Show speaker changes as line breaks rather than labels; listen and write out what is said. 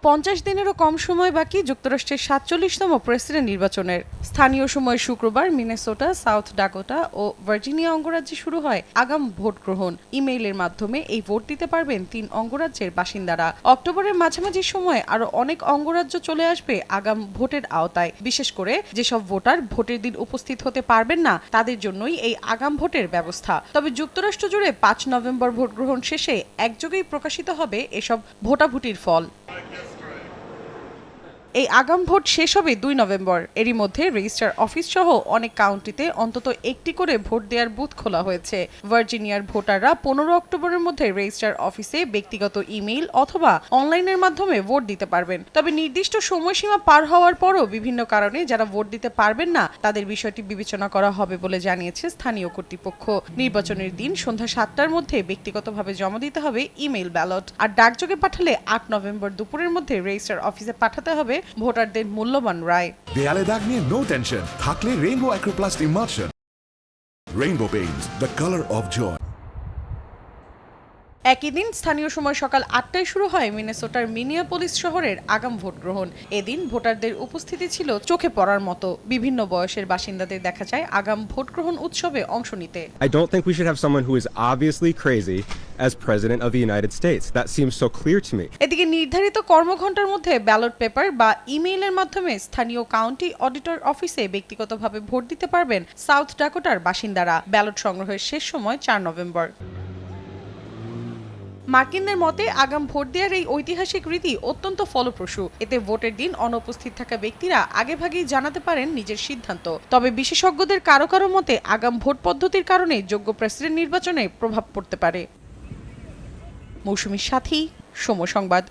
50 দিনেরও কম সময় বাকি যুক্তরাষ্ট্রের 47তম প্রেসিডেন্ট নির্বাচনের। স্থানীয় সময় শুক্রবার মিনেসোটা, সাউথ ডাকোটা ও ভার্জিনিয়া অঙ্গরাজ্যে শুরু হয় আগাম ভোট গ্রহণ। ইমেইলের মাধ্যমে এই ভোট দিতে পারবেন 3 অঙ্গরাজ্যের বাসিন্দারা। অক্টোবরের মাঝামাঝি সময়ে আরও অনেক অঙ্গরাজ্য চলে আসবে আগাম ভোটের আওতায়। বিশেষ করে যেসব ভোটার ভোটের দিন উপস্থিত হতে পারবেন না তাদের জন্যই এই আগাম ভোটের ব্যবস্থা। তবে যুক্তরাষ্ট্র জুড়ে 5 নভেম্বর ভোট গ্রহণ শেষে একযোগেই প্রকাশিত হবে এসব ভোটাভুটির ফল। এই আগাম ভোট শেষ হবে 2 নভেম্বর। এরই মধ্যে রেজিস্ট্রার অফিস সহ অনেক কাউন্টিতে অন্তত একটি করে ভোট দেওয়ার বুথ খোলা হয়েছে। ভার্জিনিয়ার ভোটাররা 15 অক্টোবরের মধ্যে রেজিস্ট্রার অফিসে ব্যক্তিগত ইমেইল অথবা অনলাইনের মাধ্যমে ভোট দিতে পারবেন। তবে নির্দিষ্ট সময়সীমা পার হওয়ার পরও বিভিন্ন কারণে যারা ভোট দিতে পারবেন না তাদের বিষয়টি বিবেচনা করা হবে বলে জানিয়েছে স্থানীয় কর্তৃপক্ষ। নির্বাচনের দিন সন্ধ্যা 7টার মধ্যে ব্যক্তিগতভাবে জমা দিতে হবে ইমেইল ব্যালট, আর ডাকযোগে পাঠালে 8 নভেম্বর দুপুরের মধ্যে রেজিস্ট্রার অফিসে পাঠাতে হবে ভোটারদের মূল্যবান রায়।
দেয়ালে দাগ নিয়ে নো টেনশন, থাকলে Rainbow Acroplast emulsion. Rainbow paints, the colour of joy.
একই দিন স্থানীয় সময় সকাল 8টায় শুরু হয় মিনেসোটার মিনিয়াপোলিস শহরের আগাম ভোট গ্রহণ। এদিন ভোটারদের উপস্থিতি ছিল চোখে পড়ার মতো। বিভিন্ন বয়সের বাসিন্দাদের দেখা যায় আগাম ভোট গ্রহণ উৎসবে অংশ নিতে।
I don't think we should have someone who is obviously crazy as president of the United States. That seems so clear to me.
এদিকে নির্ধারিত কর্মঘণ্টার মধ্যে ব্যালট পেপার বা ইমেইলের মাধ্যমে স্থানীয় কাউন্টি অডিটর অফিসে ব্যক্তিগতভাবে ভোট দিতে পারবেন সাউথ ডাকোটার বাসিন্দারা। ব্যালট সংগ্রহের শেষ সময় 4 নভেম্বর। মার্কিনদের মতে আগাম ভোট দেওয়ার এই ঐতিহাসিক রীতি অত্যন্ত ফলপ্রসূ। এতে ভোটের দিন অনুপস্থিত থাকা ব্যক্তিরা আগেভাগেই জানাতে পারেন নিজের সিদ্ধান্ত। তবে বিশেষজ্ঞদের কারো কারো মতে আগাম ভোট পদ্ধতির কারণে যোগ্য প্রেসিডেন্ট নির্বাচনে প্রভাব পড়তে পারে। মৌসুমীর সাথী, সময় সংবাদ।